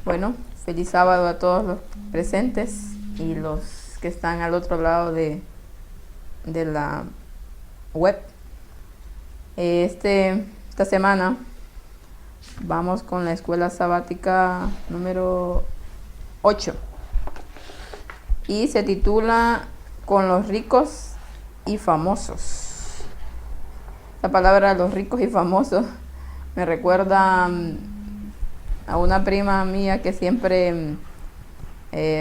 Bueno, feliz sábado a todos los presentes y los que están al otro lado de la web. Esta semana vamos con la escuela sabática número 8 y se titula Con los ricos y famosos. La palabra los ricos y famosos me recuerda a una prima mía que siempre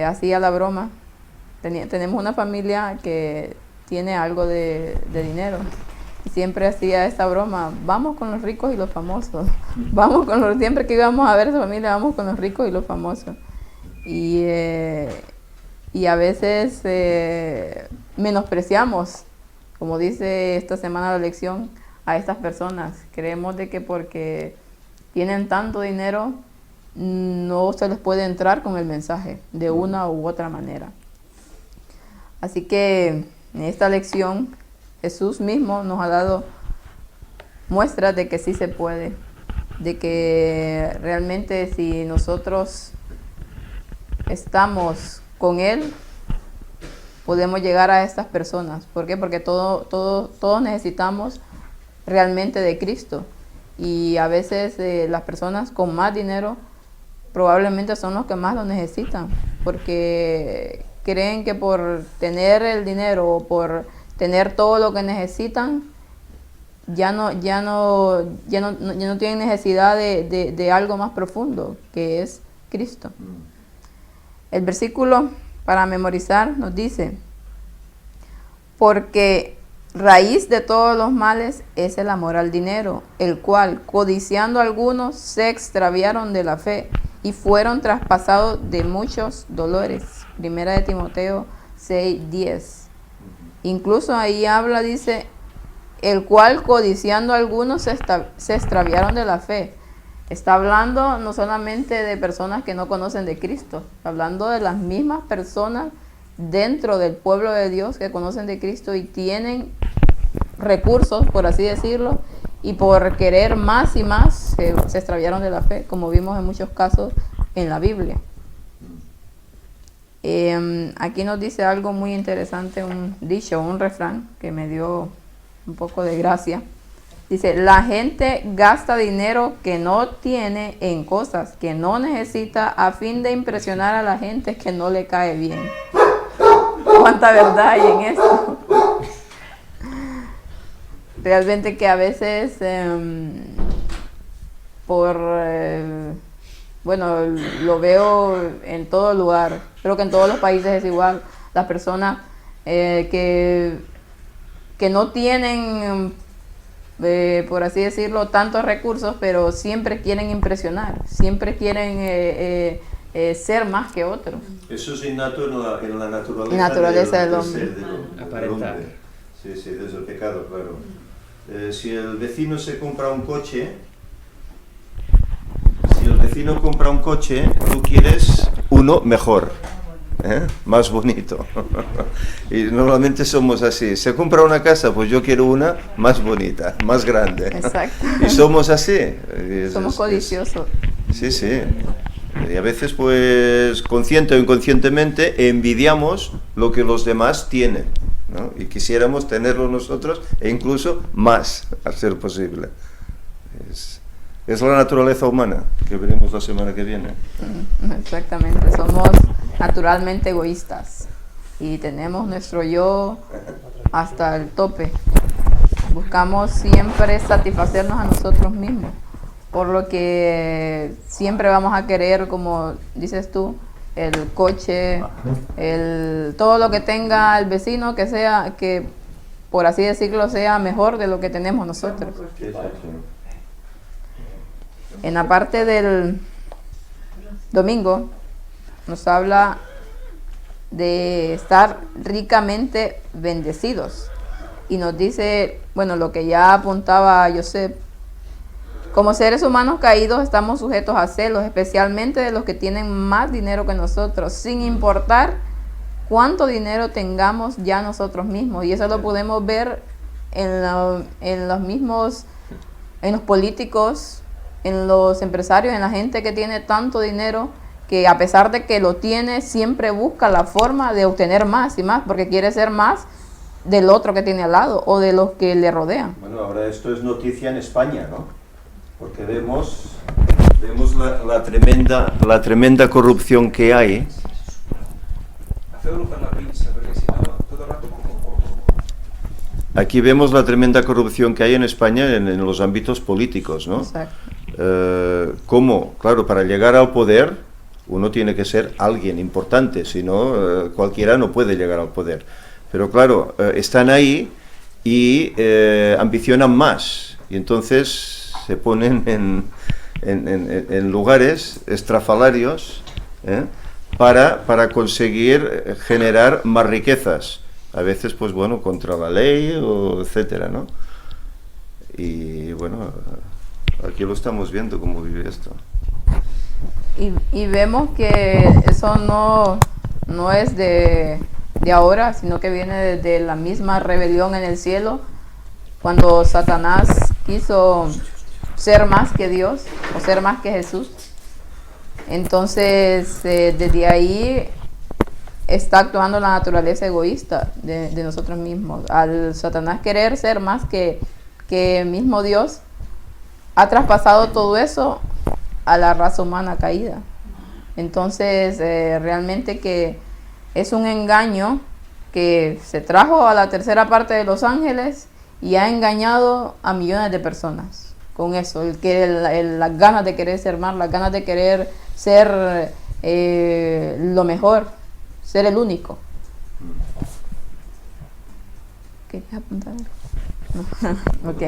hacía la broma. Tenemos una familia que tiene algo de dinero y siempre hacía esta broma: vamos con los ricos y los famosos, siempre que íbamos a ver a esa familia, vamos con los ricos y los famosos. Y a veces menospreciamos, como dice esta semana la lección, a estas personas. Creemos de que porque tienen tanto dinero no se les puede entrar con el mensaje de una u otra manera. Así que en esta lección Jesús mismo nos ha dado muestras de que sí se puede, de que realmente si nosotros estamos con Él podemos llegar a estas personas. ¿Por qué? Porque todos necesitamos realmente de Cristo, y a veces las personas con más dinero probablemente son los que más lo necesitan, porque creen que por tener el dinero o por tener todo lo que necesitan ya no tienen necesidad de algo más profundo, que es Cristo. El versículo para memorizar nos dice: porque raíz de todos los males es el amor al dinero, el cual, codiciando algunos, se extraviaron de la fe y fueron traspasados de muchos dolores. Primera de Timoteo 6:10. Incluso ahí habla, dice, el cual, codiciando algunos, se extraviaron de la fe. Está hablando no solamente de personas que no conocen de Cristo, está hablando de las mismas personas dentro del pueblo de Dios que conocen de Cristo y tienen recursos, por así decirlo, y por querer más y más se extraviaron de la fe, como vimos en muchos casos en la Biblia. Aquí nos dice algo muy interesante, un dicho, un refrán que me dio un poco de gracia. Dice: la gente gasta dinero que no tiene en cosas que no necesita a fin de impresionar a la gente que no le cae bien. ¿Cuánta verdad hay en esto? Realmente que a veces bueno, lo veo en todo lugar, creo que en todos los países es igual. Las personas que no tienen, por así decirlo, tantos recursos, pero siempre quieren impresionar, siempre quieren ser más que otros. Eso es innato en la naturaleza del hombre. Aparentar. Sí, desde el pecado, claro. Si el vecino compra un coche, tú quieres uno mejor, más bonito. Y normalmente somos así. Se compra una casa, pues yo quiero una más bonita, más grande. Exacto. Y somos así. Somos codiciosos. Sí. Y a veces, pues, consciente o inconscientemente, envidiamos lo que los demás tienen, ¿no? Y quisiéramos tenerlo nosotros, e incluso más, a ser posible. Es la naturaleza humana, que veremos la semana que viene. Exactamente, somos naturalmente egoístas y tenemos nuestro yo hasta el tope. Buscamos siempre satisfacernos a nosotros mismos, por lo que siempre vamos a querer, como dices tú, el coche, todo lo que tenga el vecino, que por así decirlo sea mejor de lo que tenemos nosotros. En la parte del domingo nos habla de estar ricamente bendecidos y nos dice, bueno, lo que ya apuntaba Joseph: como seres humanos caídos estamos sujetos a celos, especialmente de los que tienen más dinero que nosotros, sin importar cuánto dinero tengamos ya nosotros mismos. Y eso lo podemos ver en los políticos, en los empresarios, en la gente que tiene tanto dinero que a pesar de que lo tiene, siempre busca la forma de obtener más y más, porque quiere ser más del otro que tiene al lado o de los que le rodean. Bueno, ahora esto es noticia en España, ¿no? Porque vemos la tremenda corrupción que hay. Aquí vemos la tremenda corrupción que hay en España en los ámbitos políticos, ¿no? Exacto. ¿Cómo? Claro, para llegar al poder uno tiene que ser alguien importante, si no, cualquiera no puede llegar al poder. Pero claro, están ahí y ambicionan más, y entonces se ponen en lugares estrafalarios para conseguir generar más riquezas. A veces, pues bueno, contra la ley, o etcétera, ¿no? Y bueno, aquí lo estamos viendo cómo vive esto. Y vemos que eso no es de ahora, sino que viene de la misma rebelión en el cielo, cuando Satanás quiso ser más que Dios, o ser más que Jesús. Entonces, desde ahí está actuando la naturaleza egoísta de nosotros mismos. Al Satanás querer ser más que mismo Dios, ha traspasado todo eso a la raza humana caída. Entonces, realmente que es un engaño que se trajo a la tercera parte de los ángeles y ha engañado a millones de personas con eso, las ganas de querer ser más, las ganas de querer ser lo mejor, ser el único. ¿Quieres apuntar? No. Ok.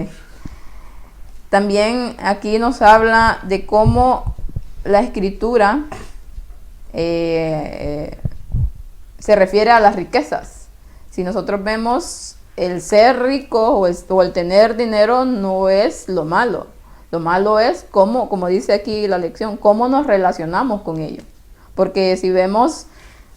También aquí nos habla de cómo la escritura se refiere a las riquezas. Si nosotros vemos, el ser rico o el tener dinero no es lo malo. Lo malo es cómo, como dice aquí la lección, cómo nos relacionamos con ello. Porque si vemos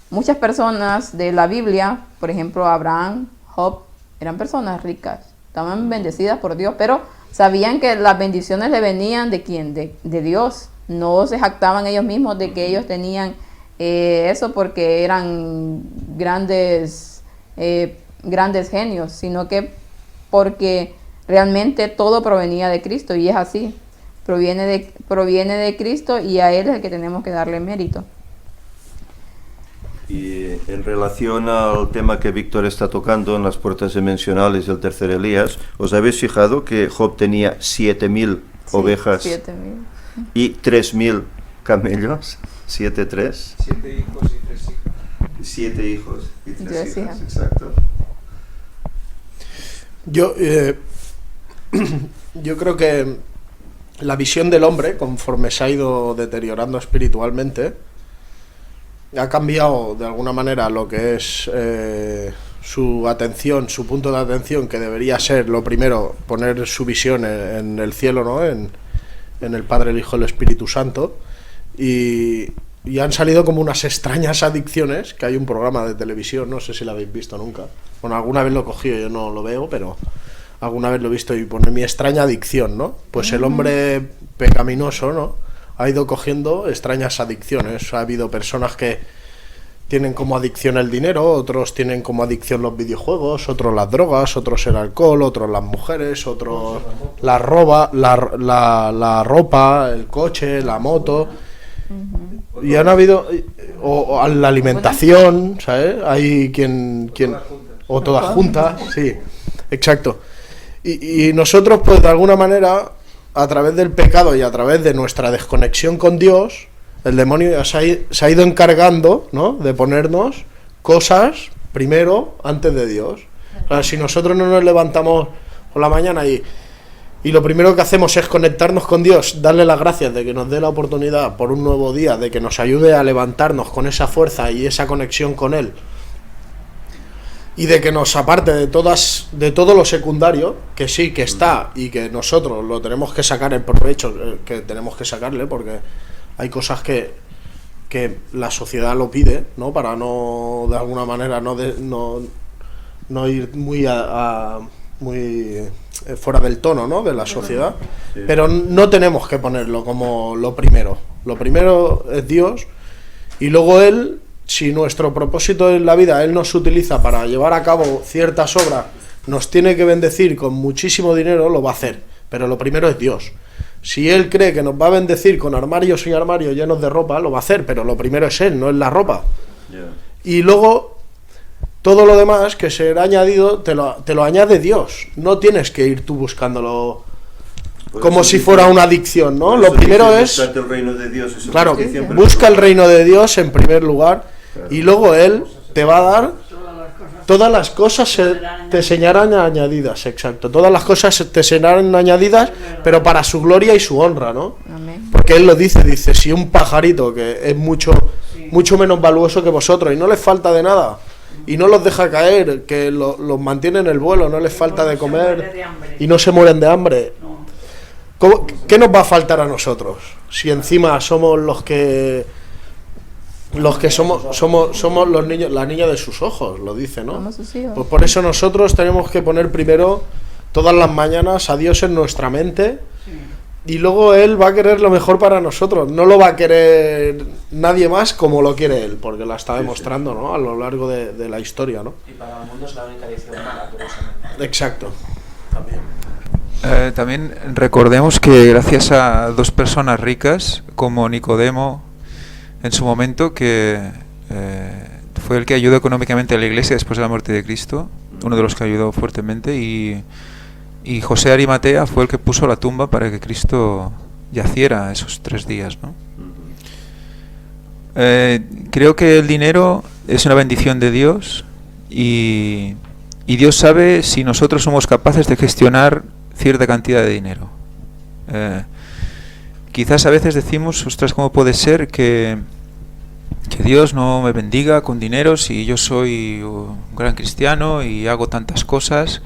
muchas personas de la Biblia, por ejemplo Abraham, Job, eran personas ricas, estaban bendecidas por Dios, pero sabían que las bendiciones le venían ¿de quién? De Dios. No se jactaban ellos mismos de que ellos tenían eso porque eran grandes genios, sino que porque realmente todo provenía de Cristo, y es así, proviene de Cristo, y a Él es el que tenemos que darle mérito. Y en relación al tema que Víctor está tocando en las puertas dimensionales del tercer Elías, ¿os habéis fijado que Job tenía 7.000 ovejas 7.000 y 3.000 camellos? 7 hijos y 3 hijas. 7 hijos y 3 hijas, hijas. exacto. Yo creo que la visión del hombre, conforme se ha ido deteriorando espiritualmente, ha cambiado de alguna manera lo que es su atención, su punto de atención, que debería ser lo primero, poner su visión en el cielo, ¿no? En el Padre, el Hijo y el Espíritu Santo, y han salido como unas extrañas adicciones, que hay un programa de televisión, no sé si lo habéis visto nunca, bueno, alguna vez lo he cogido, yo no lo veo, pero alguna vez lo he visto, y pone mi extraña adicción, ¿no? Pues el hombre pecaminoso, ¿no?, ha ido cogiendo extrañas adicciones. Ha habido personas que tienen como adicción el dinero, otros tienen como adicción los videojuegos, otros las drogas, otros el alcohol, otros las mujeres, otros la ropa, el coche, la moto. Y han habido o la alimentación, ¿sabes? Hay quien o todas juntas, sí, exacto. Y nosotros, pues de alguna manera, a través del pecado y a través de nuestra desconexión con Dios, el demonio se ha ido encargando, ¿no?, de ponernos cosas primero antes de Dios. O sea, si nosotros no nos levantamos por la mañana y lo primero que hacemos es conectarnos con Dios, darle las gracias de que nos dé la oportunidad por un nuevo día, de que nos ayude a levantarnos con esa fuerza y esa conexión con Él, y de que nos aparte de todo lo secundario, que sí, que está, y que nosotros lo tenemos que sacar el provecho que tenemos que sacarle, porque hay cosas que la sociedad lo pide, ¿no?, para no, de alguna manera, no ir muy muy fuera del tono, ¿no?, de la sociedad, sí. Pero no tenemos que ponerlo como lo primero. Lo primero es Dios, Y luego él, si nuestro propósito en la vida, él nos utiliza para llevar a cabo ciertas obras, nos tiene que bendecir con muchísimo dinero, lo va a hacer. Pero lo primero es Dios. Si él cree que nos va a bendecir con armarios y armarios llenos de ropa, lo va a hacer, pero lo primero es él, no es la ropa. Ya. Y luego, todo lo demás que será añadido, te lo añade Dios. No tienes que ir tú buscándolo Por como eso si dice- fuera una adicción, ¿no? por Lo eso primero dice, es, buscad el reino de Dios y su claro, justicia en primer busca el lugar. reino de Dios en primer lugar, Claro. y luego él te va a dar todas las cosas, te serán añadidas, exacto. Todas las cosas te serán añadidas, pero para su gloria y su honra, ¿no? Amén. Porque él lo dice, si un pajarito que es mucho menos valuoso que vosotros y no les falta de nada y no los deja caer, que los mantiene en el vuelo, no les falta de comer y no se mueren de hambre, ¿qué nos va a faltar a nosotros? Si encima somos los que somos los niños, la niña de sus ojos, lo dice, ¿no? Somos sus hijos. Pues por eso nosotros tenemos que poner primero todas las mañanas a Dios en nuestra mente, y luego Él va a querer lo mejor para nosotros. No lo va a querer nadie más como lo quiere Él, porque la está demostrando, ¿no? A lo largo de la historia, ¿no? Y para el mundo es la única edición humana, curiosamente. Exacto. También. También recordemos que gracias a dos personas ricas como Nicodemo en su momento, que fue el que ayudó económicamente a la iglesia después de la muerte de Cristo, uno de los que ayudó fuertemente, y José de Arimatea fue el que puso la tumba para que Cristo yaciera esos 3 días, ¿no? Creo que el dinero es una bendición de Dios, y Dios sabe si nosotros somos capaces de gestionar cierta cantidad de dinero. Quizás a veces decimos, ostras, ¿cómo puede ser que Dios no me bendiga con dinero si yo soy un gran cristiano y hago tantas cosas?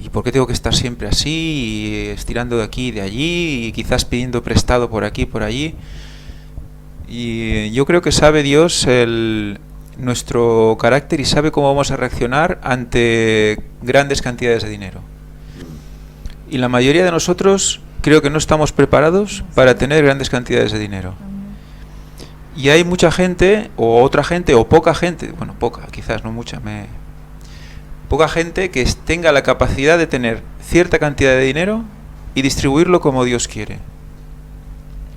¿Y por qué tengo que estar siempre así, y estirando de aquí y de allí, y quizás pidiendo prestado por aquí y por allí? Y yo creo que sabe Dios nuestro carácter y sabe cómo vamos a reaccionar ante grandes cantidades de dinero. Y la mayoría de nosotros creo que no estamos preparados para tener grandes cantidades de dinero. Y hay mucha gente, o otra gente, o poca gente, bueno, poca, quizás no mucha, poca gente que tenga la capacidad de tener cierta cantidad de dinero y distribuirlo como Dios quiere.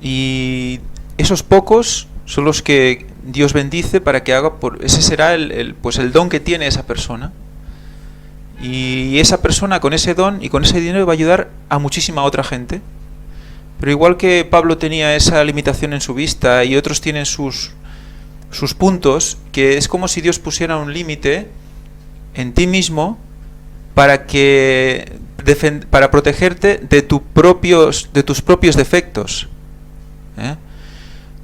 Y esos pocos son los que Dios bendice para que haga, ese será el don que tiene esa persona. Y esa persona con ese don y con ese dinero va a ayudar a muchísima otra gente. Pero igual que Pablo tenía esa limitación en su vista y otros tienen sus puntos, que es como si Dios pusiera un límite en ti mismo para protegerte de tus propios defectos.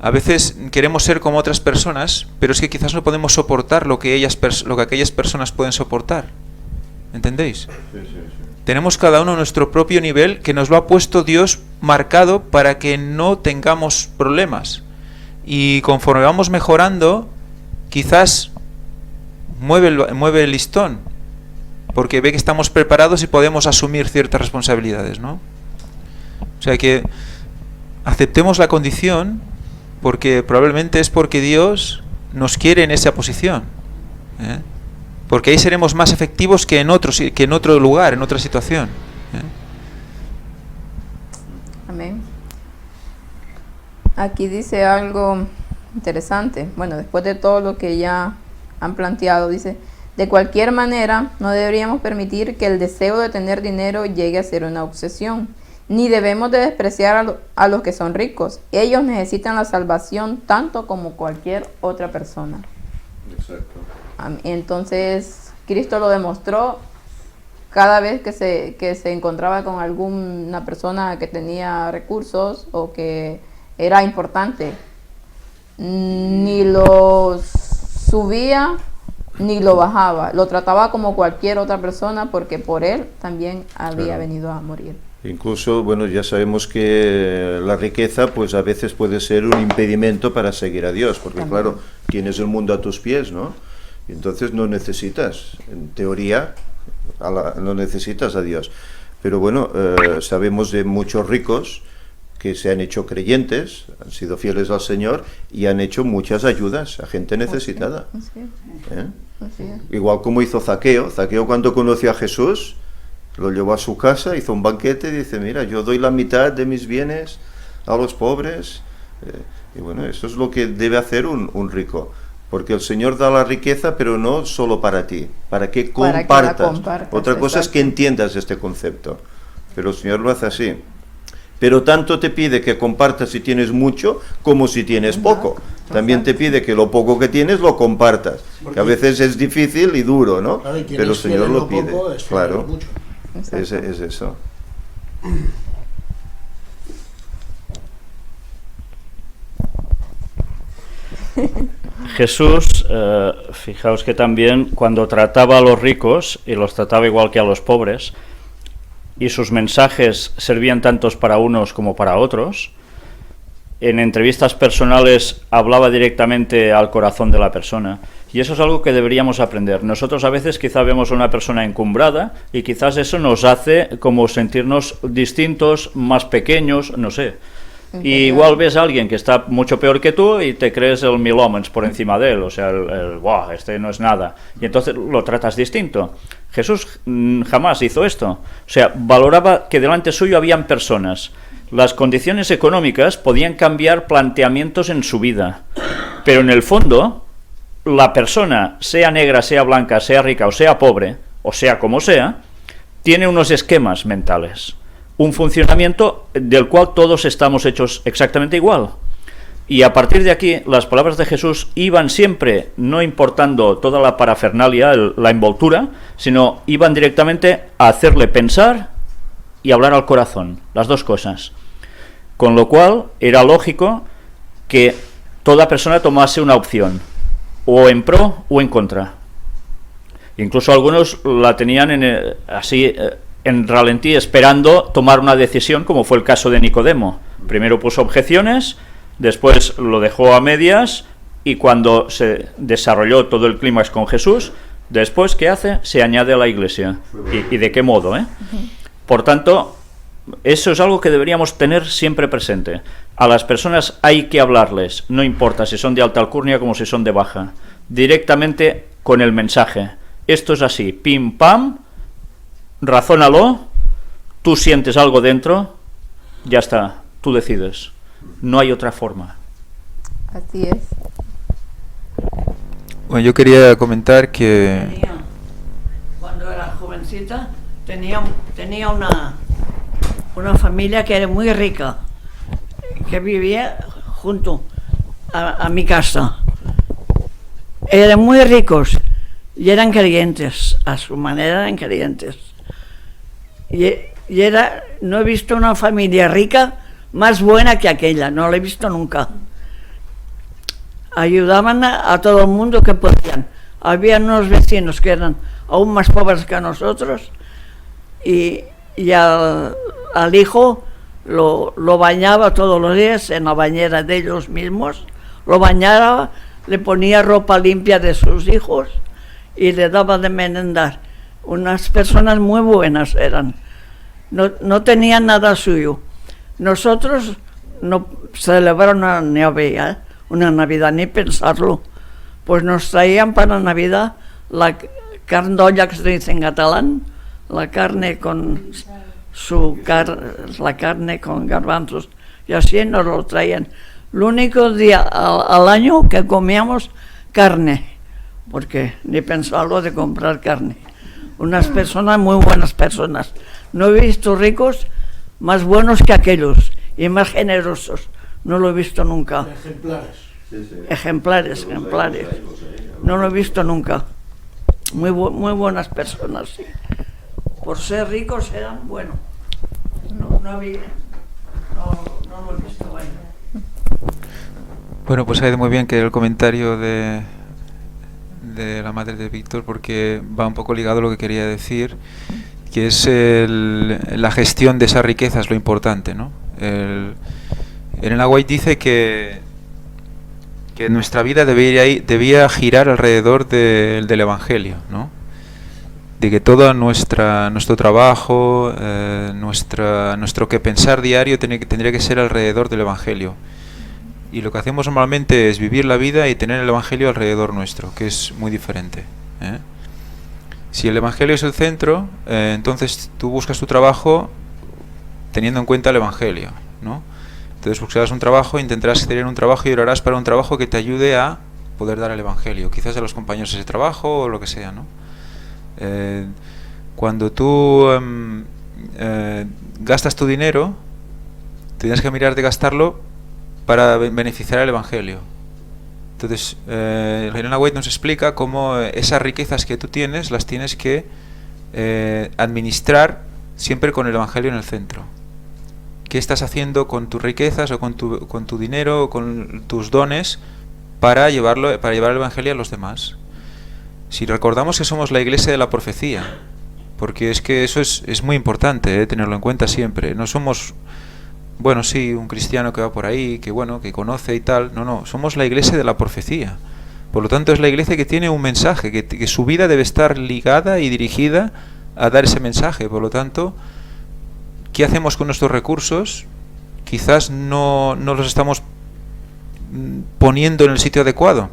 A veces queremos ser como otras personas, pero es que quizás no podemos soportar lo que aquellas personas pueden soportar. ¿Entendéis? Sí. Tenemos cada uno nuestro propio nivel que nos lo ha puesto Dios marcado para que no tengamos problemas. Y conforme vamos mejorando, quizás mueve el listón, porque ve que estamos preparados y podemos asumir ciertas responsabilidades, ¿no? O sea que aceptemos la condición, porque probablemente es porque Dios nos quiere en esa posición, porque ahí seremos más efectivos que en otro lugar, en otra situación. Amén. Aquí dice algo interesante. Bueno, después de todo lo que ya han planteado, dice: de cualquier manera, no deberíamos permitir que el deseo de tener dinero llegue a ser una obsesión, ni debemos de despreciar a los que son ricos. Ellos necesitan la salvación tanto como cualquier otra persona. Exacto. Entonces, Cristo lo demostró cada vez que se encontraba con alguna persona que tenía recursos o que era importante. Ni lo subía ni lo bajaba, lo trataba como cualquier otra persona, porque por él también había venido a morir. Incluso, bueno, ya sabemos que la riqueza pues a veces puede ser un impedimento para seguir a Dios, porque También. claro, tienes el mundo a tus pies, ¿no? Y entonces no necesitas, en teoría, no necesitas a Dios. Pero bueno, sabemos de muchos ricos que se han hecho creyentes, han sido fieles al Señor y han hecho muchas ayudas a gente necesitada. ¿Eh? Igual como hizo Zaqueo. Zaqueo, cuando conoció a Jesús, lo llevó a su casa, hizo un banquete y dice: mira, yo doy la mitad de mis bienes a los pobres. Y bueno, eso es lo que debe hacer un rico, porque el Señor da la riqueza, pero no solo para ti, para que compartas. Otra cosa es que entiendas este concepto, pero el Señor lo hace así. Pero tanto te pide que compartas si tienes mucho como si tienes poco. También te pide que lo poco que tienes lo compartas, que a veces es difícil y duro, ¿no? Claro, pero el Señor lo pide. Claro, es eso. Jesús, fijaos que también cuando trataba a los ricos, y los trataba igual que a los pobres, y sus mensajes servían tantos para unos como para otros, en entrevistas personales hablaba directamente al corazón de la persona, y eso es algo que deberíamos aprender. Nosotros a veces quizá vemos a una persona encumbrada y quizás eso nos hace como sentirnos distintos, más pequeños, no sé. Y igual ves a alguien que está mucho peor que tú y te crees el 1000 hombres por encima de él, o sea, ¡buah! Este no es nada, y entonces lo tratas distinto. Jesús jamás hizo esto, o sea, valoraba que delante suyo habían personas. Las condiciones económicas podían cambiar planteamientos en su vida, pero en el fondo, la persona, sea negra, sea blanca, sea rica o sea pobre, o sea como sea, tiene unos esquemas mentales, un funcionamiento del cual todos estamos hechos exactamente igual. Y a partir de aquí, las palabras de Jesús iban siempre, no importando toda la parafernalia, la envoltura, sino iban directamente a hacerle pensar y hablar al corazón, las dos cosas. Con lo cual, era lógico que toda persona tomase una opción, o en pro o en contra. Incluso algunos la tenían en ralentí, esperando tomar una decisión, como fue el caso de Nicodemo. Primero puso objeciones, después lo dejó a medias, y cuando se desarrolló todo el clímax con Jesús, después, ¿qué hace? Se añade a la iglesia. ¿Y de qué modo? Por tanto, eso es algo que deberíamos tener siempre presente. A las personas hay que hablarles, no importa si son de alta alcurnia como si son de baja, directamente con el mensaje. Esto es así, pim pam, razónalo, tú sientes algo dentro, ya está, tú decides. No hay otra forma. Así es. Bueno, yo quería comentar que... Cuando era jovencita tenía una familia que era muy rica, que vivía junto a mi casa. Eran muy ricos y eran creyentes, a su manera eran creyentes. No he visto una familia rica más buena que aquella, no la he visto nunca. Ayudaban a todo el mundo que podían. Había unos vecinos que eran aún más pobres que nosotros, y al hijo lo bañaba todos los días en la bañera de ellos mismos, lo bañaba, le ponía ropa limpia de sus hijos y le daba de merendar. Unas personas muy buenas eran, no tenían nada suyo. Nosotros no celebraron una Navidad ni pensarlo, pues nos traían para Navidad la carndolla, que se dice en catalán, la carne con la carne con garbanzos, y así nos lo traían. El único día al año que comíamos carne, porque ni pensarlo de comprar carne. Unas personas, muy buenas personas. No he visto ricos más buenos que aquellos y más generosos. No lo he visto nunca. Ejemplares. No lo he visto nunca. Muy buenas personas, sí. Por ser ricos eran buenos. No lo he visto. Bueno, pues ha ido muy bien que el comentario de la madre de Víctor, porque va un poco ligado a lo que quería decir, que es la gestión de esas riquezas lo importante, ¿no? En el White dice que nuestra vida debía girar alrededor del Evangelio, ¿no? de que todo nuestro trabajo, nuestro que pensar diario tendría que ser alrededor del Evangelio. Y lo que hacemos normalmente es vivir la vida y tener el Evangelio alrededor nuestro, que es muy diferente, ¿eh? Si el Evangelio es el centro, entonces tú buscas tu trabajo teniendo en cuenta el Evangelio, ¿no? Entonces buscarás un trabajo, intentarás tener un trabajo y orarás para un trabajo que te ayude a poder dar el Evangelio, quizás a los compañeros de ese trabajo o lo que sea, ¿no? Cuando tú gastas tu dinero, tienes que mirar de gastarlo para beneficiar al Evangelio. Entonces, Elena White nos explica cómo esas riquezas que tú tienes las tienes que administrar siempre con el Evangelio en el centro. ¿Qué estás haciendo con tus riquezas o con tu dinero o con tus dones para llevar el Evangelio a los demás? Si recordamos que somos la iglesia de la profecía, porque es que eso es muy importante, tenerlo en cuenta siempre. No somos, bueno, sí, un cristiano que va por ahí, que conoce y tal. No, somos la iglesia de la profecía. Por lo tanto, es la iglesia que tiene un mensaje, que su vida debe estar ligada y dirigida a dar ese mensaje. Por lo tanto, ¿qué hacemos con nuestros recursos? Quizás no los estamos poniendo en el sitio adecuado.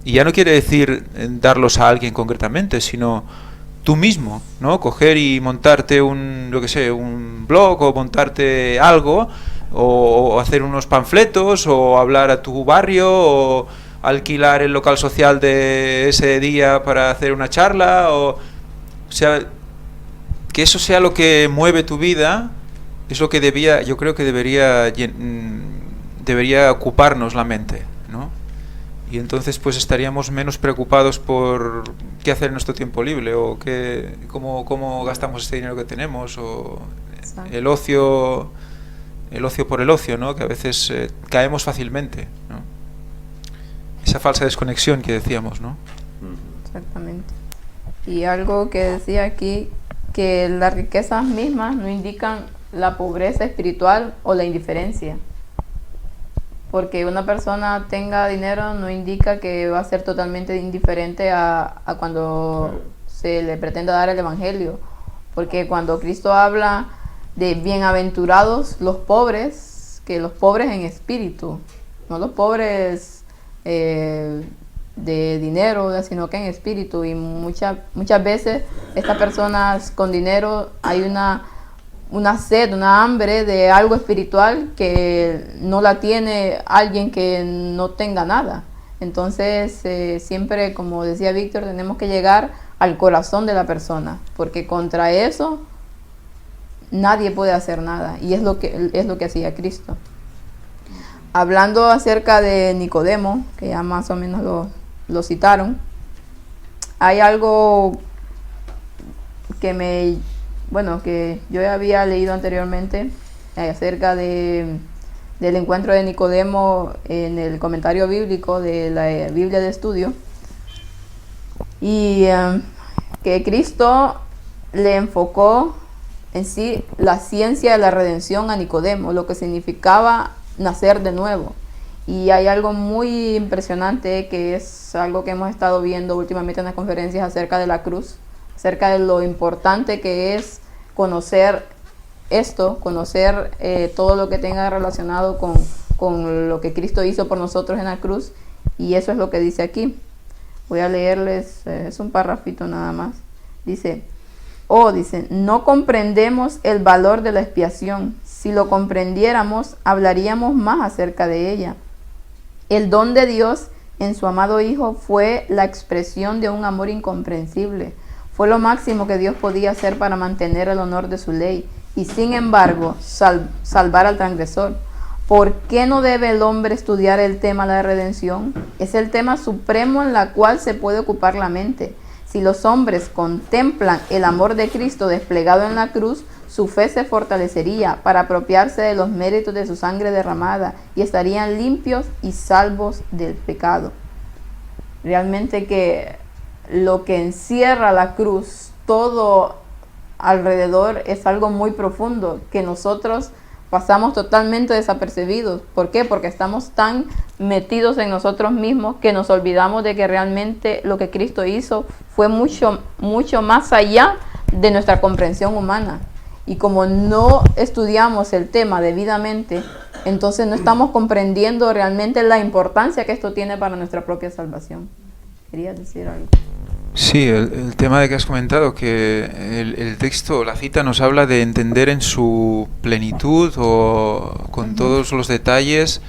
Y ya no quiere decir darlos a alguien concretamente, sino tú mismo, ¿no? Coger y montarte un blog o montarte algo o hacer unos panfletos o hablar a tu barrio o alquilar el local social de ese día para hacer una charla o sea, que eso sea lo que mueve tu vida, es lo que yo creo que debería ocuparnos la mente, ¿no? Y entonces pues estaríamos menos preocupados por qué hacer en nuestro tiempo libre o cómo gastamos este dinero que tenemos o Exacto. el ocio por el ocio, ¿no? Que a veces caemos fácilmente, ¿no? Esa falsa desconexión que decíamos, ¿no? Exactamente. Y algo que decía aquí, que las riquezas mismas no indican la pobreza espiritual o la indiferencia. Porque una persona tenga dinero no indica que va a ser totalmente indiferente a cuando se le pretenda dar el Evangelio. Porque cuando Cristo habla de bienaventurados los pobres, que los pobres en espíritu, no los pobres de dinero, sino que en espíritu. Y muchas veces estas personas con dinero hay una sed, una hambre de algo espiritual que no la tiene alguien que no tenga nada. Entonces, siempre, como decía Víctor, tenemos que llegar al corazón de la persona, porque contra eso nadie puede hacer nada, y es lo que hacía Cristo. Hablando acerca de Nicodemo, que ya más o menos lo citaron, hay algo que yo ya había leído anteriormente acerca del encuentro de Nicodemo en el comentario bíblico de la Biblia de estudio, y que Cristo le enfocó en sí la ciencia de la redención a Nicodemo, lo que significaba nacer de nuevo. Y hay algo muy impresionante que es algo que hemos estado viendo últimamente en las conferencias acerca de la cruz, acerca de lo importante que es conocer todo lo que tenga relacionado con lo que Cristo hizo por nosotros en la cruz. Y eso es lo que dice aquí. Voy a leerles, es un parrafito nada más. Dice, no comprendemos el valor de la expiación. Si lo comprendiéramos, hablaríamos más acerca de ella. El don de Dios en su amado Hijo fue la expresión de un amor incomprensible. Fue lo máximo que Dios podía hacer para mantener el honor de su ley y, sin embargo, salvar al transgresor. ¿Por qué no debe el hombre estudiar el tema de la redención? Es el tema supremo en la cual se puede ocupar la mente. Si los hombres contemplan el amor de Cristo desplegado en la cruz, su fe se fortalecería para apropiarse de los méritos de su sangre derramada y estarían limpios y salvos del pecado. Realmente que lo que encierra la cruz, todo alrededor, es algo muy profundo que nosotros pasamos totalmente desapercibidos. ¿Por qué? Porque estamos tan metidos en nosotros mismos que nos olvidamos de que realmente lo que Cristo hizo fue mucho, mucho más allá de nuestra comprensión humana. Y como no estudiamos el tema debidamente, entonces no estamos comprendiendo realmente la importancia que esto tiene para nuestra propia salvación. ¿Querías decir algo? Sí, el tema de que has comentado, que el texto, la cita nos habla de entender en su plenitud o con todos los detalles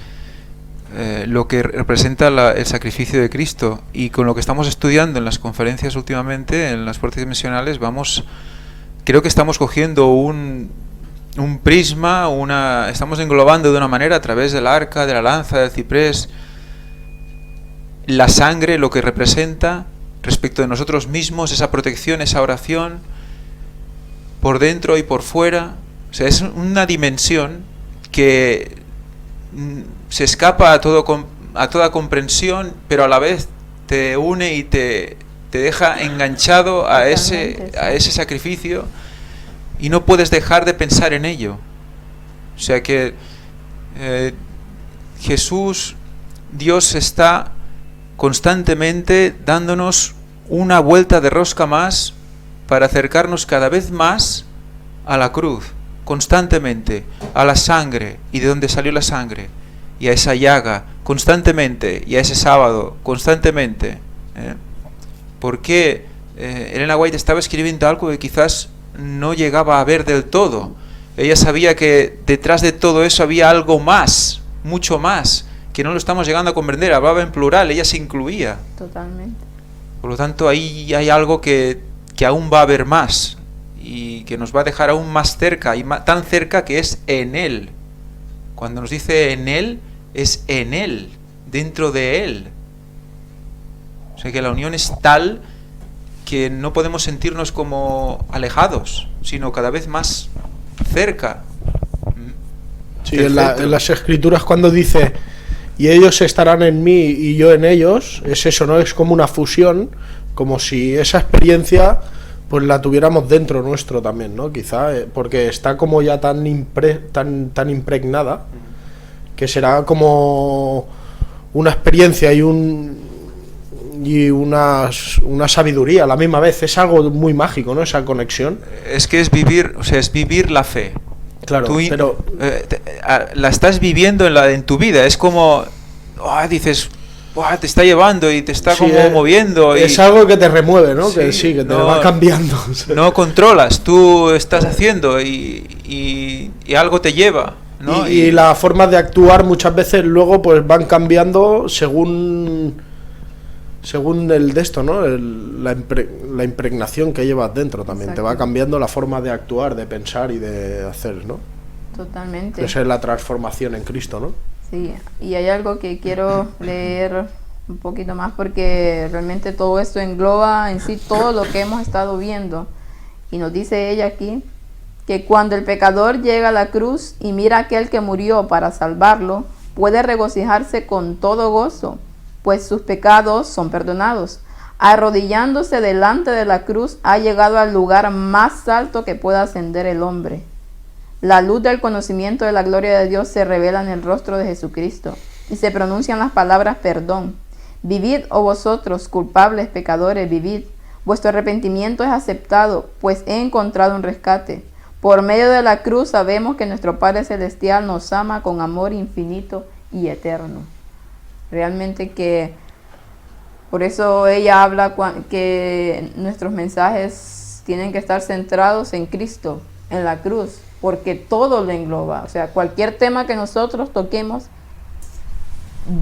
lo que representa el sacrificio de Cristo. Y con lo que estamos estudiando en las conferencias últimamente, en las fuerzas misionales, creo que estamos cogiendo un prisma, estamos englobando de una manera a través del arca, de la lanza, del ciprés, la sangre, lo que representa respecto de nosotros mismos, esa protección, esa oración, por dentro y por fuera. O sea, es una dimensión que se escapa a toda comprensión, pero a la vez te une y te deja enganchado a ese sacrificio, y no puedes dejar de pensar en ello. O sea que Jesús, Dios, está constantemente dándonos una vuelta de rosca más para acercarnos cada vez más a la cruz, constantemente, a la sangre y de dónde salió la sangre, y a esa llaga, constantemente, y a ese sábado, constantemente. Porque Elena White estaba escribiendo algo que quizás no llegaba a ver del todo. Ella sabía que detrás de todo eso había algo más, mucho más, que no lo estamos llegando a comprender. Hablaba en plural, ella se incluía. Totalmente. Por lo tanto, ahí hay algo que aún va a haber más, y que nos va a dejar aún más cerca, y tan cerca que es en Él. Cuando nos dice en Él, es en Él, dentro de Él. O sea que la unión es tal que no podemos sentirnos como alejados, sino cada vez más cerca. Sí, en las Escrituras, cuando dice y ellos estarán en mí y yo en ellos, es eso, ¿no? Es como una fusión, como si esa experiencia pues la tuviéramos dentro nuestro también, ¿no? Quizá, porque está como ya tan impregnada, que será como una experiencia y una sabiduría a la misma vez. Es algo muy mágico, ¿no? Esa conexión. Es que es vivir la fe. Claro, pero la estás viviendo en tu vida. Es como dices, te está llevando y te está como moviendo. Es algo que te remueve, ¿no? Sí, que te va cambiando. No controlas, tú estás haciendo y algo te lleva, ¿no? Y las formas de actuar muchas veces luego pues van cambiando según el de esto, ¿no? La impregnación que llevas dentro también. Exacto. Te va cambiando la forma de actuar, de pensar y de hacer, ¿no? Totalmente. Esa es la transformación en Cristo, ¿no? Sí, y hay algo que quiero leer un poquito más, porque realmente todo esto engloba en sí todo lo que hemos estado viendo. Y nos dice ella aquí que cuando el pecador llega a la cruz y mira a aquel que murió para salvarlo, puede regocijarse con todo gozo, pues sus pecados son perdonados. Arrodillándose delante de la cruz, ha llegado al lugar más alto que pueda ascender el hombre. La luz del conocimiento de la gloria de Dios se revela en el rostro de Jesucristo, y se pronuncian las palabras perdón. Vivid, oh vosotros, culpables pecadores, vivid. Vuestro arrepentimiento es aceptado, pues he encontrado un rescate. Por medio de la cruz sabemos que nuestro Padre Celestial nos ama con amor infinito y eterno. Realmente que por eso ella habla que nuestros mensajes tienen que estar centrados en Cristo, en la cruz, porque todo lo engloba. O sea, cualquier tema que nosotros toquemos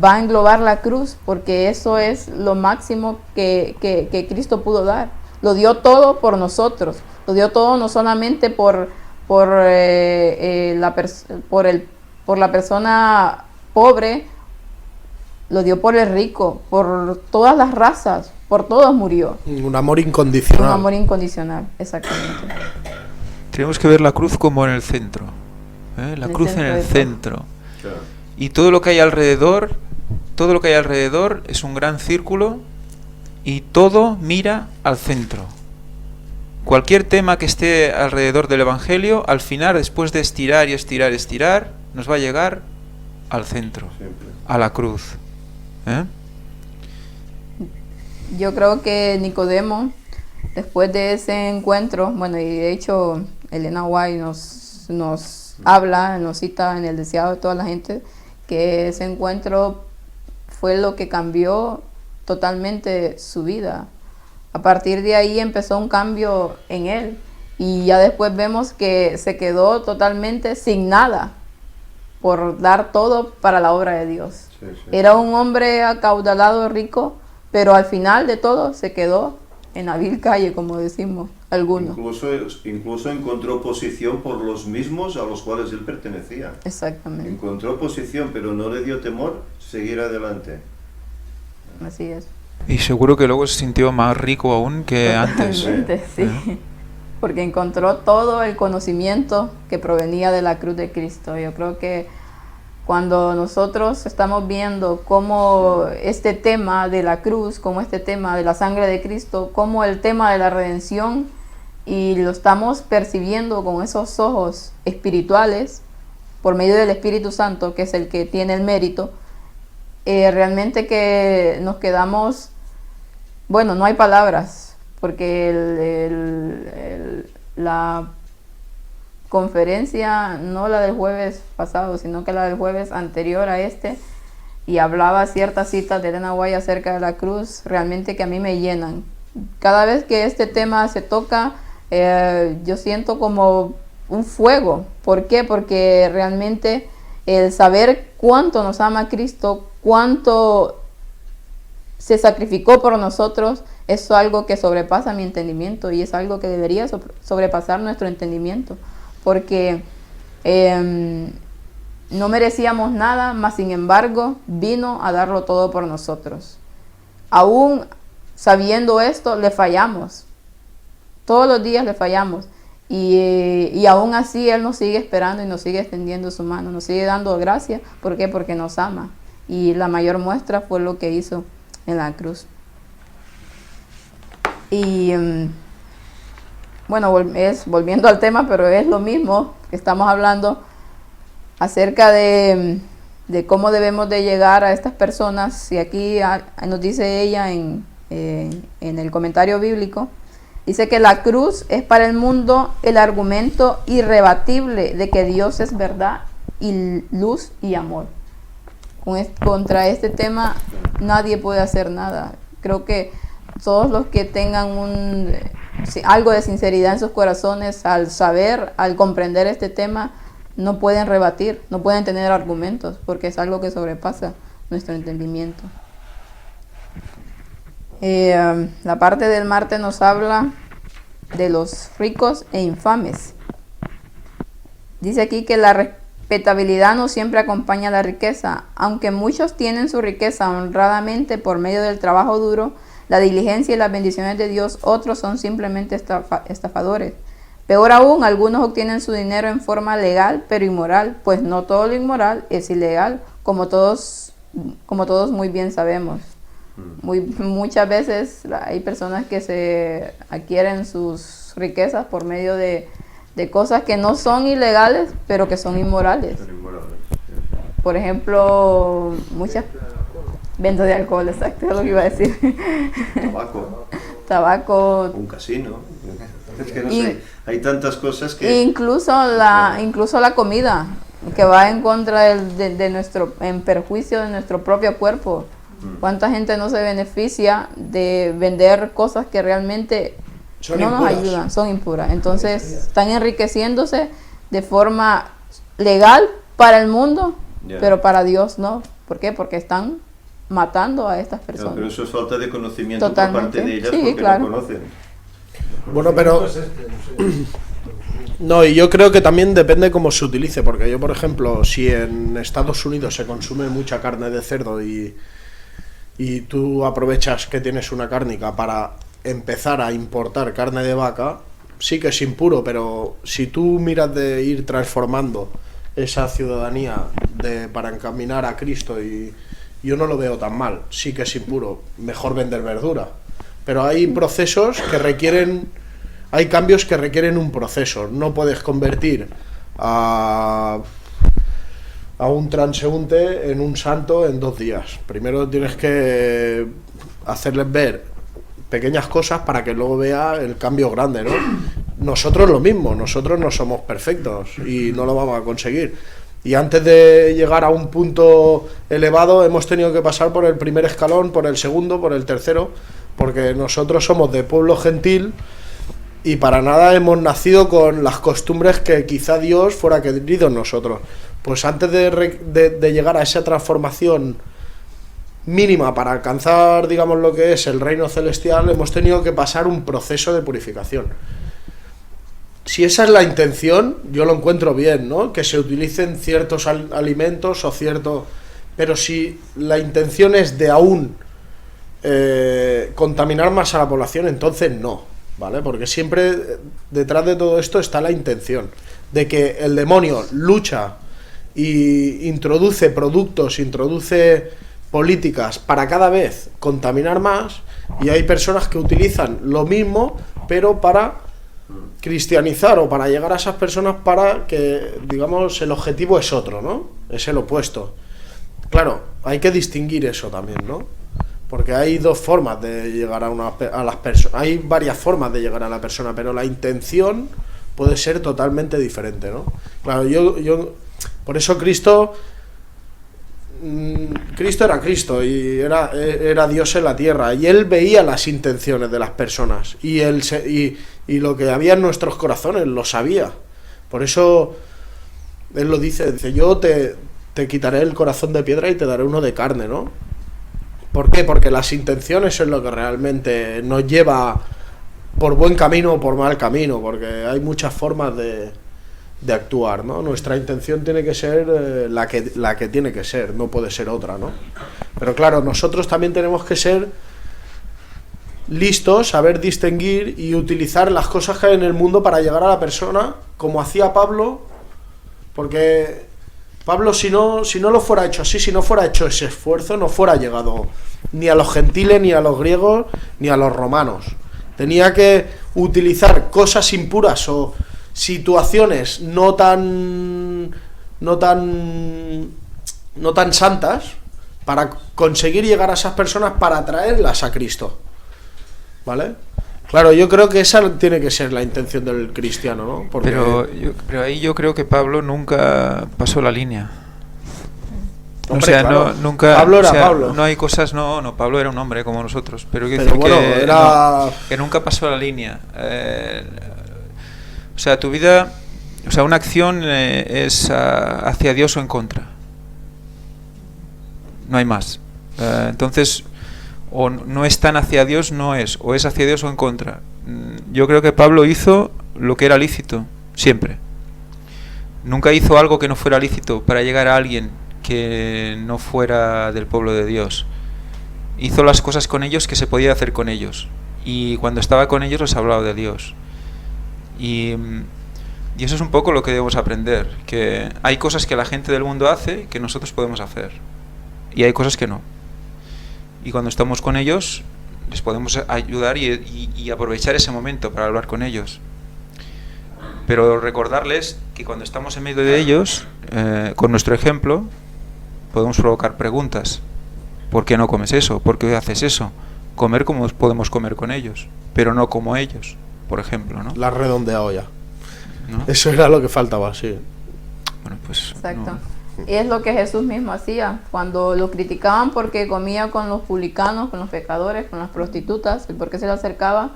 va a englobar la cruz, porque eso es lo máximo que Cristo pudo dar. Lo dio todo por nosotros, lo dio todo no solamente por la persona pobre, lo dio por el rico, por todas las razas, por todos murió. Un amor incondicional. Un amor incondicional, exactamente. Tenemos que ver la cruz como en el centro, la cruz en el centro. Claro. Y todo lo que hay alrededor es un gran círculo y todo mira al centro. cualquier tema que esté alrededor del Evangelio, al final, después de estirar y estirar y estirar, nos va a llegar al centro, Siempre. a la cruz. ¿Eh? Yo creo que Nicodemo, después de ese encuentro, bueno, y de hecho Elena White nos habla, nos cita en el deseado de toda la gente, que ese encuentro fue lo que cambió totalmente su vida. A partir de ahí empezó un cambio en él y ya después vemos que se quedó totalmente sin nada por dar todo para la obra de Dios. Sí, sí. Era un hombre acaudalado, rico, pero al final de todo se quedó en la vil calle, como decimos algunos. Incluso encontró posición por los mismos a los cuales él pertenecía. Exactamente, Encontró posición, pero no le dio temor seguir adelante. así es. Y seguro que luego se sintió más rico aún que antes. Totalmente, sí. Porque encontró todo el conocimiento que provenía de la cruz de Cristo. Yo creo que cuando nosotros estamos viendo cómo este tema de la cruz, como este tema de la sangre de Cristo, como el tema de la redención, y lo estamos percibiendo con esos ojos espirituales, por medio del Espíritu Santo, que es el que tiene el mérito, realmente que nos quedamos, bueno, no hay palabras, porque la conferencia, no la del jueves pasado, sino que la del jueves anterior a este, y hablaba ciertas citas de Elena White acerca de la cruz, realmente que a mí me llenan. Cada vez que este tema se toca, yo siento como un fuego. ¿Por qué? Porque realmente el saber cuánto nos ama Cristo, cuánto se sacrificó por nosotros, es algo que sobrepasa mi entendimiento y es algo que debería sobrepasar nuestro entendimiento, porque no merecíamos nada, mas sin embargo vino a darlo todo por nosotros. Aún sabiendo esto, le fallamos. Todos los días le fallamos. Y aún así Él nos sigue esperando y nos sigue extendiendo su mano, nos sigue dando gracia. ¿Por qué? Porque nos ama. Y la mayor muestra fue lo que hizo en la cruz. Y bueno, volviendo al tema, pero es lo mismo que estamos hablando acerca de cómo debemos de llegar a estas personas. Y aquí nos dice ella en el comentario bíblico, dice que la cruz es para el mundo el argumento irrebatible de que Dios es verdad y luz y amor. Contra este tema nadie puede hacer nada. Creo que todos los que tengan algo de sinceridad en sus corazones, al saber, al comprender este tema, no pueden rebatir, no pueden tener argumentos, porque es algo que sobrepasa nuestro entendimiento. La parte del martes nos habla de los ricos e infames. Dice aquí que la respetabilidad no siempre acompaña la riqueza. Aunque muchos tienen su riqueza honradamente por medio del trabajo duro, la diligencia y las bendiciones de Dios, otros son simplemente estafadores. Peor aún, algunos obtienen su dinero en forma legal pero inmoral, pues no todo lo inmoral es ilegal, como todos muy bien sabemos. Muchas veces hay personas que se adquieren sus riquezas por medio de cosas que no son ilegales, pero que son inmorales. Por ejemplo, muchas ventas de alcohol, exacto, es lo que iba a decir. Tabaco. Un casino. Es que no sé, hay tantas cosas que... Incluso la comida, que va en contra en perjuicio de nuestro propio cuerpo. ¿Cuánta gente no se beneficia de vender cosas que realmente no nos ayudan? Son impuras. Entonces están enriqueciéndose de forma legal para el mundo, pero para Dios no. ¿Por qué? Porque están matando a estas personas. Pero eso es falta de conocimiento Totalmente. por parte de ellas, Sí, porque claro. no conocen. Bueno, pero... No, y yo creo que también depende cómo se utilice, porque yo, por ejemplo, si en Estados Unidos se consume mucha carne de cerdo y tú aprovechas que tienes una cárnica para empezar a importar carne de vaca, sí que es impuro, pero si tú miras de ir transformando esa ciudadanía para encaminar a Cristo, y yo no lo veo tan mal, sí que es impuro, mejor vender verdura. Pero hay procesos que requieren hay cambios que requieren un proceso. No puedes convertir a un transeúnte en un santo en 2 días. Primero tienes que hacerles ver pequeñas cosas para que luego vea el cambio grande, ¿no? Nosotros lo mismo, nosotros no somos perfectos y no lo vamos a conseguir. Y antes de llegar a un punto elevado hemos tenido que pasar por el primer escalón, por el segundo, por el tercero, porque nosotros somos de pueblo gentil y para nada hemos nacido con las costumbres que quizá Dios fuera querido en nosotros. Pues antes de llegar a esa transformación mínima para alcanzar, digamos, lo que es el reino celestial, hemos tenido que pasar un proceso de purificación. Si esa es la intención, yo lo encuentro bien, ¿no? Que se utilicen ciertos alimentos o cierto... Pero si la intención es de aún contaminar más a la población, entonces no, ¿vale? Porque siempre detrás de todo esto está la intención de que el demonio lucha y introduce productos, introduce políticas para cada vez contaminar más, y hay personas que utilizan lo mismo pero para cristianizar o para llegar a esas personas para que, digamos, el objetivo es otro, ¿no? Es el opuesto. Claro, hay que distinguir eso también, ¿no? Porque hay 2 formas de llegar a las personas, hay varias formas de llegar a la persona, pero la intención puede ser totalmente diferente, ¿no? Claro, yo por eso Cristo era Cristo y era Dios en la tierra, y él veía las intenciones de las personas y lo que había en nuestros corazones lo sabía. Por eso él lo dice, yo te quitaré el corazón de piedra y te daré uno de carne, ¿no? ¿Por qué? Porque las intenciones es lo que realmente nos lleva por buen camino o por mal camino, porque hay muchas formas de actuar, ¿no? Nuestra intención tiene que ser la que tiene que ser, no puede ser otra, ¿no? Pero claro, nosotros también tenemos que ser listos, saber distinguir y utilizar las cosas que hay en el mundo para llegar a la persona, como hacía Pablo, porque Pablo, si no lo fuera hecho así, si no fuera hecho ese esfuerzo, no fuera llegado ni a los gentiles, ni a los griegos, ni a los romanos. Tenía que utilizar cosas impuras o situaciones no tan santas para conseguir llegar a esas personas, para atraerlas a Cristo, ¿vale? Claro, yo creo que esa tiene que ser la intención del cristiano, ¿no? Porque... Pero ahí yo creo que Pablo nunca pasó la línea. Hombre, o sea, claro. nunca. Pablo era o sea, Pablo. No hay cosas, no, Pablo era un hombre como nosotros, pero quiero Pero decir bueno, que, era... que nunca pasó la línea. O sea, tu vida, o sea, una acción es hacia Dios o en contra. No hay más. Entonces, o no es tan hacia Dios, no es, o es hacia Dios o en contra. Yo creo que Pablo hizo lo que era lícito, siempre. Nunca hizo algo que no fuera lícito para llegar a alguien que no fuera del pueblo de Dios. Hizo las cosas con ellos que se podía hacer con ellos, y cuando estaba con ellos les hablaba de Dios. Y eso es un poco lo que debemos aprender, que hay cosas que la gente del mundo hace que nosotros podemos hacer, y hay cosas que no. Y cuando estamos con ellos les podemos ayudar y aprovechar ese momento para hablar con ellos. Pero recordarles que cuando estamos en medio de ellos, con nuestro ejemplo, podemos provocar preguntas. ¿Por qué no comes eso? ¿Por qué haces eso? Comer como podemos comer con ellos, pero no como ellos, por ejemplo, ¿no? La has redondeado ya, ¿No? Eso era lo que faltaba, sí. Bueno, pues Exacto. no. Y es lo que Jesús mismo hacía. Cuando lo criticaban porque comía con los publicanos, con los pecadores, con las prostitutas, y por qué se le acercaba.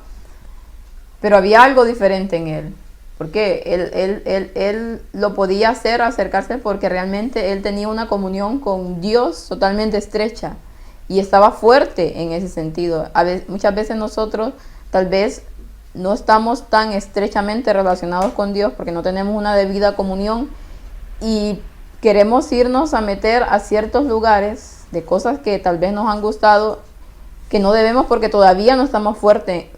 Pero había algo diferente en él. Porque él lo podía hacer, acercarse, porque realmente él tenía una comunión con Dios totalmente estrecha. Y estaba fuerte en ese sentido. Muchas veces nosotros tal vez no estamos tan estrechamente relacionados con Dios porque no tenemos una debida comunión y queremos irnos a meter a ciertos lugares de cosas que tal vez nos han gustado, que no debemos porque todavía no estamos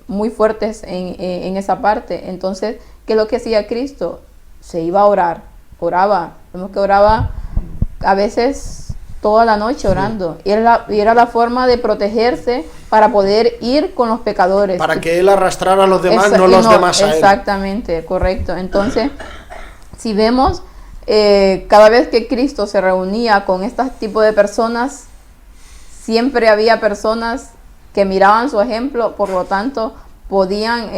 muy fuertes en esa parte. Entonces, ¿qué es lo que hacía Cristo? Se iba a orar, oraba. Vemos que oraba a veces toda la noche orando. Y era la forma de protegerse para poder ir con los pecadores. Para que él arrastrara a los demás, Esa- no y los demás a él. Exactamente, correcto. Entonces, si vemos, cada vez que Cristo se reunía con este tipo de personas, siempre había personas que miraban su ejemplo, por lo tanto, podían,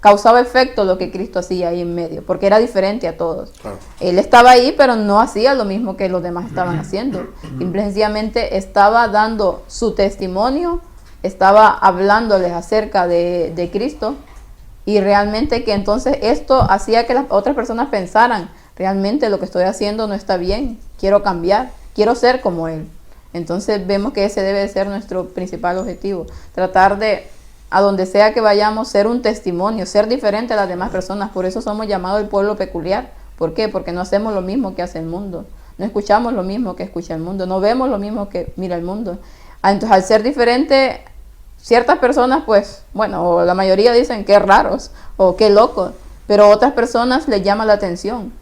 causaba efecto lo que Cristo hacía ahí en medio, porque era diferente a todos. Claro. Él estaba ahí, pero no hacía lo mismo que los demás estaban haciendo. Simple y sencillamente estaba dando su testimonio, estaba hablándoles acerca de Cristo, y realmente que entonces esto hacía que las otras personas pensaran, realmente lo que estoy haciendo no está bien, quiero cambiar, quiero ser como Él. Entonces vemos que ese debe ser nuestro principal objetivo, tratar de, a donde sea que vayamos, ser un testimonio, ser diferente a las demás personas. Por eso somos llamados el pueblo peculiar. ¿Por qué? Porque no hacemos lo mismo que hace el mundo, no escuchamos lo mismo que escucha el mundo, no vemos lo mismo que mira el mundo. Entonces, al ser diferente, ciertas personas, pues, bueno, o la mayoría dicen que raros o qué locos, pero otras personas les llama la atención.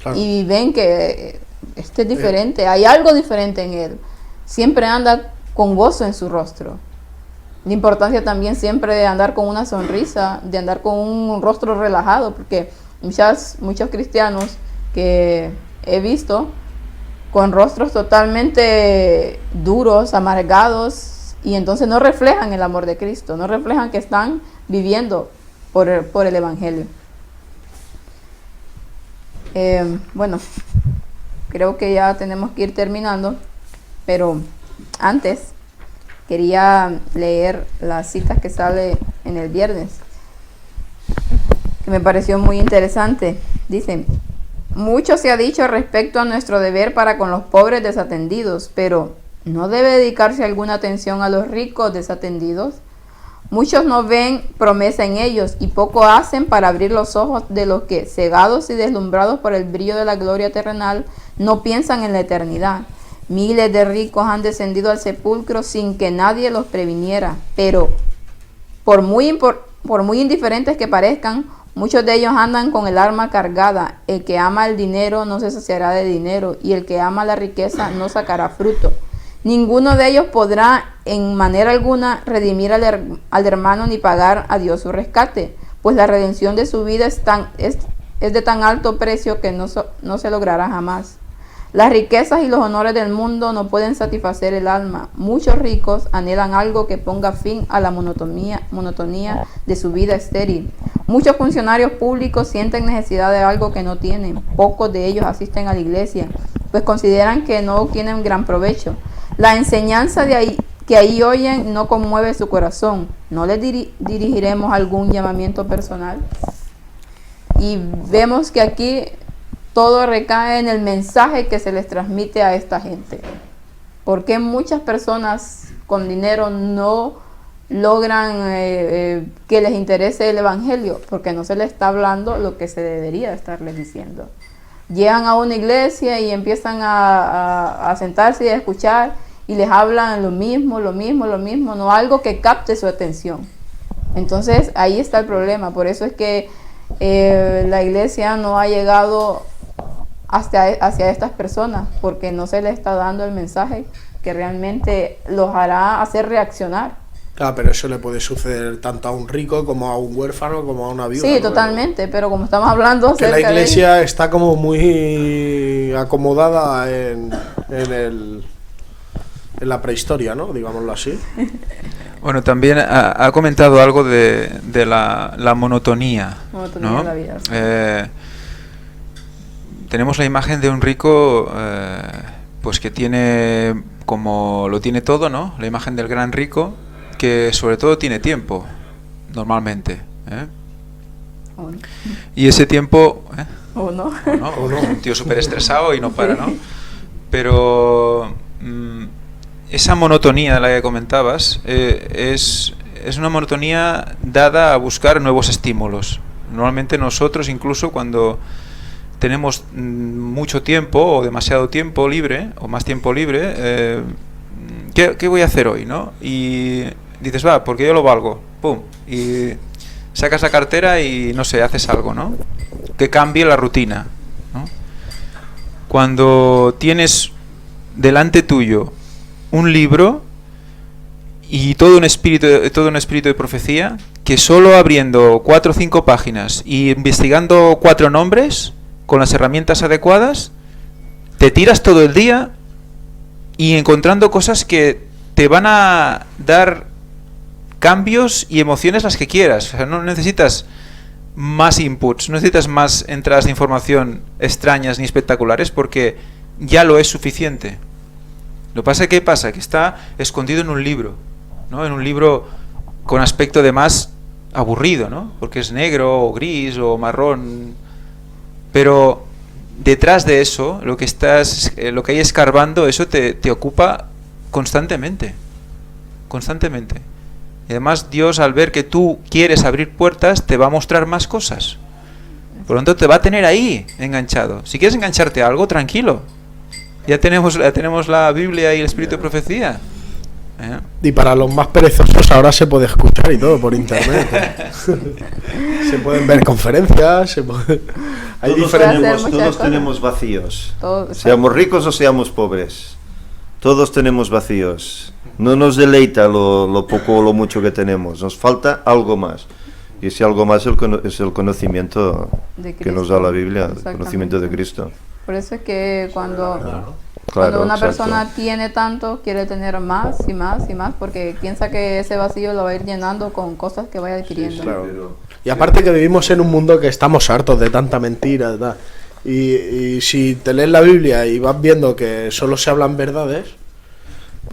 Claro. Y ven que este es diferente, hay algo diferente en él. Siempre anda con gozo en su rostro. La importancia también siempre de andar con una sonrisa, de andar con un rostro relajado, porque muchos cristianos que he visto con rostros totalmente duros, amargados, y entonces no reflejan el amor de Cristo, no reflejan que están viviendo por el Evangelio. Bueno, creo que ya tenemos que ir terminando, pero antes quería leer las citas que sale en el viernes, que me pareció muy interesante. Dice: mucho se ha dicho respecto a nuestro deber para con los pobres desatendidos, pero ¿no debe dedicarse alguna atención a los ricos desatendidos? Muchos no ven promesa en ellos y poco hacen para abrir los ojos de los que, cegados y deslumbrados por el brillo de la gloria terrenal, no piensan en la eternidad. Miles de ricos han descendido al sepulcro sin que nadie los previniera, pero por muy indiferentes que parezcan, muchos de ellos andan con el alma cargada. El que ama el dinero no se saciará de dinero, y el que ama la riqueza no sacará fruto. Ninguno de ellos podrá en manera alguna redimir al hermano ni pagar a Dios su rescate, pues la redención de su vida es de tan alto precio que no se logrará jamás. Las riquezas y los honores del mundo no pueden satisfacer el alma. Muchos ricos anhelan algo que ponga fin a la monotonía de su vida estéril. Muchos funcionarios públicos sienten necesidad de algo que no tienen. Pocos de ellos asisten a la iglesia, pues consideran que no obtienen gran provecho. La enseñanza que ahí oyen no conmueve su corazón. ¿No les dirigiremos algún llamamiento personal? Y vemos que aquí todo recae en el mensaje que se les transmite a esta gente. ¿Por qué muchas personas con dinero no logran que les interese el evangelio? Porque no se les está hablando lo que se debería estarles diciendo. Llegan a una iglesia y empiezan a sentarse y a escuchar, y les hablan lo mismo, no algo que capte su atención. Entonces ahí está el problema. Por eso es que la iglesia no ha llegado hacia estas personas, porque no se les está dando el mensaje que realmente los hará hacer reaccionar. Claro, pero eso le puede suceder tanto a un rico como a un huérfano como a una viuda. Sí, ¿no? totalmente, pero como estamos hablando que la iglesia está como muy acomodada en la prehistoria, ¿no? Digámoslo así. Bueno, también ha comentado algo de la monotonía, ¿no? De la vida. Tenemos la imagen de un rico, pues que tiene, como lo tiene todo, ¿no? La imagen del gran rico, que sobre todo tiene tiempo, normalmente, ¿eh? ¿O no? Y ese tiempo, ¿O no? ¿o no? Un tío súper estresado y no para, ¿no? Pero esa monotonía de la que comentabas es una monotonía dada a buscar nuevos estímulos. Normalmente nosotros, incluso cuando tenemos mucho tiempo o demasiado tiempo libre o más tiempo libre, ¿qué voy a hacer hoy, no? Y dices, va, porque yo lo valgo, pum, y sacas la cartera y no sé, haces algo, ¿no? Que cambie la rutina, ¿no? Cuando tienes delante tuyo un libro y todo un espíritu de profecía, que solo abriendo 4 o 5 páginas y investigando 4 nombres con las herramientas adecuadas, te tiras todo el día y encontrando cosas que te van a dar cambios y emociones las que quieras. O sea, no necesitas más inputs, no necesitas más entradas de información extrañas ni espectaculares, porque ya lo es suficiente. Lo que pasa, ¿qué pasa? Que está escondido en un libro, ¿no? En un libro con aspecto de más aburrido, ¿no? Porque es negro o gris o marrón. Pero detrás de eso, lo que hay escarbando, eso te ocupa constantemente. Constantemente. Y además Dios, al ver que tú quieres abrir puertas, te va a mostrar más cosas. Por lo tanto, te va a tener ahí enganchado. Si quieres engancharte a algo, tranquilo. Ya tenemos la Biblia y el Espíritu de Profecía. Y para los más perezosos ahora se puede escuchar y todo por internet. Se pueden ver conferencias, hay Todos tenemos vacíos. Seamos ricos o seamos pobres. Todos tenemos vacíos. No nos deleita lo poco o lo mucho que tenemos. Nos falta algo más. Y ese algo más es el conocimiento que nos da la Biblia, el conocimiento de Cristo. Por eso es que cuando una exacto. persona tiene tanto, quiere tener más y más y más, porque piensa que ese vacío lo va a ir llenando con cosas que vaya adquiriendo. Claro. Y aparte que vivimos en un mundo que estamos hartos de tanta mentira, ¿verdad? Y si te lees la Biblia y vas viendo que solo se hablan verdades,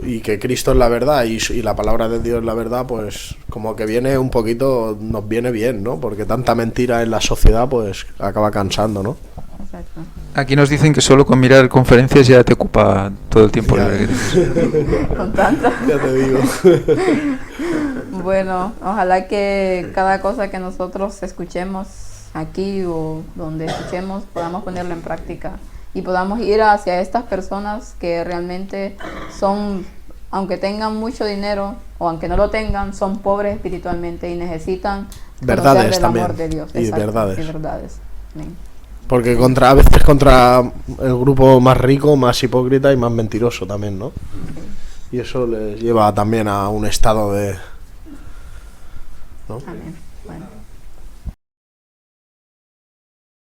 y que Cristo es la verdad y la palabra de Dios es la verdad, pues como que viene un poquito, nos viene bien, ¿no? Porque tanta mentira en la sociedad pues acaba cansando, ¿no? Exacto. Aquí nos dicen que solo con mirar conferencias ya te ocupa todo el tiempo libre que tienes. Con tanta. Ya te digo. Bueno, ojalá que cada cosa que nosotros escuchemos aquí o donde escuchemos podamos ponerla en práctica y podamos ir hacia estas personas que realmente son, aunque tengan mucho dinero o aunque no lo tengan, son pobres espiritualmente y necesitan Verdades conocer del también. amor de Dios. Y Exacto, verdades. y verdades. Amén. Porque a veces contra el grupo más rico, más hipócrita y más mentiroso también, ¿no? Y eso les lleva también a un estado de... ¿no? Amén. Bueno,